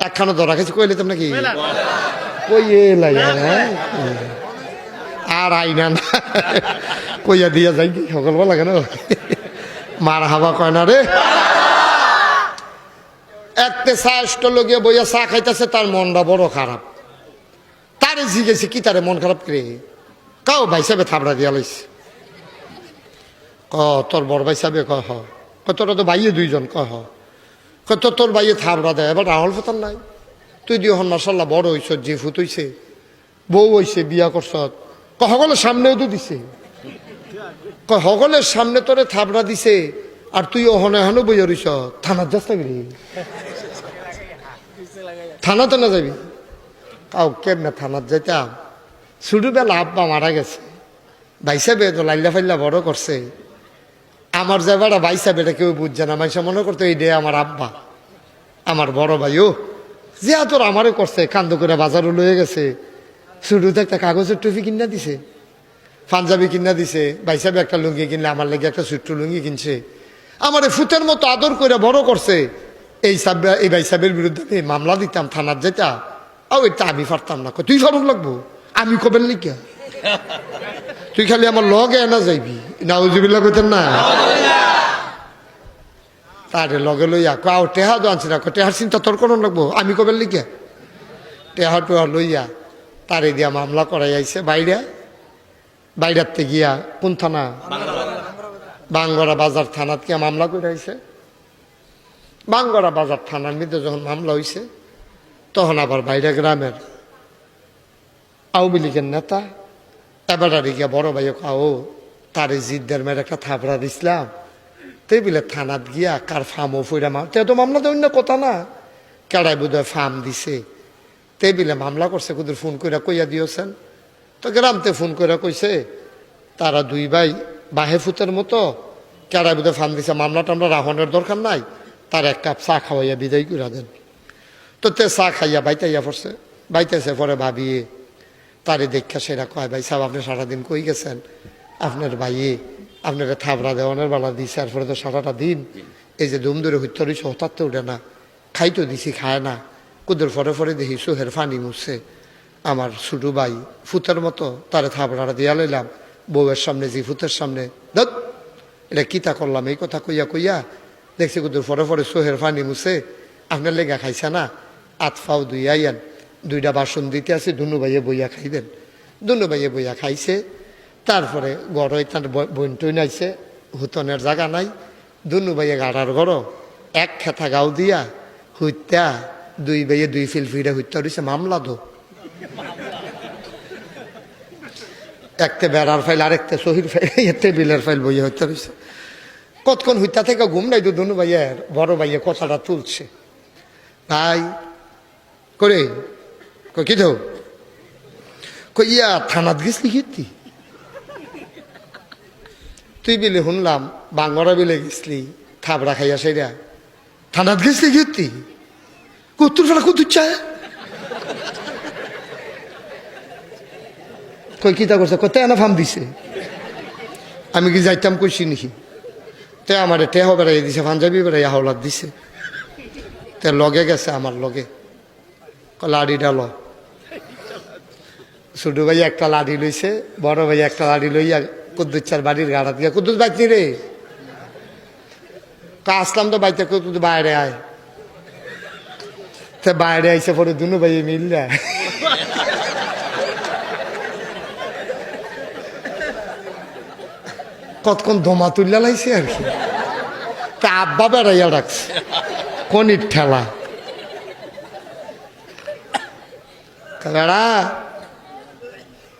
একখানো ধরা খেয়েছি কইলে তোমরা কি কইয়ে লাগে আর আইনা না কইয়া দিয়া যাই কি সকালবেলা কেন মার হাবা কয় না রে। একটা চা স্টল গিয়ে বইয়া চা খাইতেছে, তার মনটা বড় খারাপ। তারে জিগেছি কি তারে মন খারাপ করে, কাও ভাই সাহেবে থাবড়া দিয়া লাইছে। তোর বড় ভাই সাহেবে কয় তোরা তো ভাইয়ে দুইজন কয় তোর ভাইয়ে থাবড়া দেয়, এবার রাহুল ফতার নাই। তুই দিয়ে হন মার্শাল্লাহ বড় হইস, যে ফুট হইছে, বউ হইছে, বিয়া করছ, সকলের সামনেও তো দিছে, সকলের সামনে তোরে থাবড়া দিছে, আর তুই ওহনে এখনো বইয়া রইস। থানার যাস না গেলি, থানাতে না যাবি? কাউ কেমনে থানার যাইতাম? ছোটবেলা আব্বা মারা গেছে, ভাই সাহেবে তো লাইল্লা ফাইল্লা বড় করছে। আমার যে বেড়া ভাই সাহেব, এটা কেউ বুঝছে না, মাইসা মনে করতো এই ডে আমার আব্বা, আমার বড় ভাই। ও যে তোর আমারে করছে, কান্দ করে বাজারও লয়ে গেছে। শুরুতে একটা কাগজের টুপি কিনা দিছে, পাঞ্জাবি কিনা দিছে, ভাই সাহেব একটা লুঙ্গি কিনলে, আমার লেগে একটা ছোট্ট লুঙ্গি কিনছে। আমার ফুতের মতো আদর করে বড় করছে। এই ভাই সাহেবের বিরুদ্ধে আমি মামলা দিতাম, থানার যেটা, ওইটা আমি পারতাম না। তুই ফারুক লাগবো, আমি কবেন লিখা, তুই খালি আমার লগে না যাইবি, নাউজুবিল্লাহ কইতেন না। তারে লগে লইয়া কাউ টেহা তো আনছি না, টেহার চিন্তা তোর কোন লাগবো, আমি কবেন লিখা। টেহা টেহা লইয়া তারে দিয়া মামলা করাই আইছে বাইরাতে গিয়া। কোন থানা? বাঙ্গরা বাজার থানাত গিয়া মামলা করে আইছে। বাঙ্গরা বাজার থানার মধ্যে যখন মামলা হইছে, তখন আবার বাইরে গ্রামের আওয়ামী লীগের নেতা এবার গিয়া বড় ভাই কাও তারে জিদ্দের মেয়ের একটা থাবড়া দিছিলাম, বলে থানাত গিয়া কার ফার্মও ফইরা তো মামলা তো অন্য কথা না, কেড়াই বোধ হয় ফার্ম দিছে, বলে মামলা করছে। কুদের ফোন করে কইয়া দিয়েছেন, তো গ্রামতে ফোন করে কইছে তারা দুই ভাই বাহে ফুতের মতো, কেড়াই বোধ হয় ফার্ম দিছে, মামলা টামলা রাহনের দরকার নাই, তার এক কাপ চা খাওয়াইয়া বিদায় করে দেন। তো চা খাইয়া বাইতাইয়া পড়ছে, বাইতেছে পরে ভাবিয়ে তারে দেখা সেরা কয়, ভাই সাহেব আপনি সারাদিন কই গেছেন? আপনার ভাইয়ে আপনাকে থাবড়া দেওয়ানের বেলা দিছে, এরপরে তো সারাটা দিন এই যে দুম ধরে হইতে রয়েছে, হঠাৎ তো উঠে না, খাইতো দিছি খায় না। কুদের ফরে দেখি চোহের ফানি মুছছে। আমার ছোটো ভাই ফুতের মতো, তারে থাবড়াটা দিয়া লইলাম বউয়ের সামনে, জি ফুতের সামনে। দত এটা কিতা করলাম এই কথা কইয়া দেখছি কুদের ফরে চোহের ফানি মুছে। আপনার লেগা খাইছে না, আতফাও দুই আইয়ান, দুইটা বাসন দিতে আছে, দুনু ভাইয়ে বইয়া খাইবেন। দুনু ভাইয়ে বইয়া খাইছে। তারপরে গড় তার বোন টইন আইছে, হুতনের জায়গা নাই, দুনু ভাইয়ে গাড়ার গড় এক খেতা গাও দিয়া হইতা দুই ভাইয়ে দুই ফিলফিরে হইতে রয়েছে। মামলা তো একটা বেড়ার ফাইল, আরেকটা শহীদ ফাইল, টেবিলের ফাইল বইয়া হইতে রয়েছে। কতক্ষণ হইতা থেকে ঘুম নাই তো দুনু ভাইয়ের বড় ভাইয়ে কথাটা তুলছে, ভাই করে কি তো কইয়া থানাত গেছলি কীর্তি, তুই বিলে শুনলাম বাঙ্গরা বিলে গেছলি থাবড়া খাইয়া সেরা, থানাত গেছলি কীর্তি, কুত্তুর ফেলা কুতুর চায় কই কিতা করছে, কত এনা ফার্ম দিছে, আমি কি যাইতাম কইছি নাকি? তে আমার টেহ বেড়াই দিছে, পাঞ্জাবি বেড়াই হাওলাত দিছে, তে লগে গেছে আমার লগে, লাড়ি ডাল। ছোট ভাই একটা লাড়ি লইছে, বড় ভাই একটা লাড়ি লইয়া কুদ্দুচ্চার বাড়ির গাড়া দিয়া, কুদ্দুস বাইতনি রে, আসলাম তো বাইতে, কুদ্দুস বাইরে আয়। তে বাইরে আইসে পরে দুনু ভাই মিললে কতক্ষণ দমা তুললা লাইছে আর কি। তা আব্বা বেড়াইয়া রাখছে কনির ঠেলা, বেড়া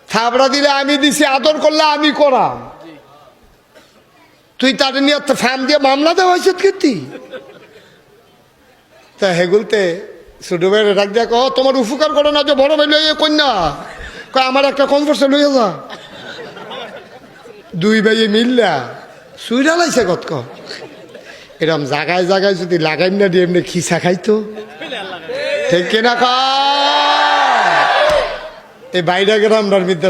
থাবড়া দিলে আমি দিছি, আদর করলে আমি করাম, তুই তাদের নিয়ে ফার্ম দিয়ে মামলা দেওয়া হয়েছে কীর্তি। তা হেগুলতে ছোট ভাইয়ের ডাক দেখ, তোমার উপকার করো না যে বড় ভাই লইয়া কন্যা, আমার একটা কনফার্সে লইয়া যা। দুই ভাইয়ে মিললা সুইরা লাইছে কতক, এরম জায়গায় জায়গায় যদি লাগাই না দিয়ে এমনি খিসা খাইতো, ঠিক কিনা? এই বাইরে গ্রামটার মধ্যে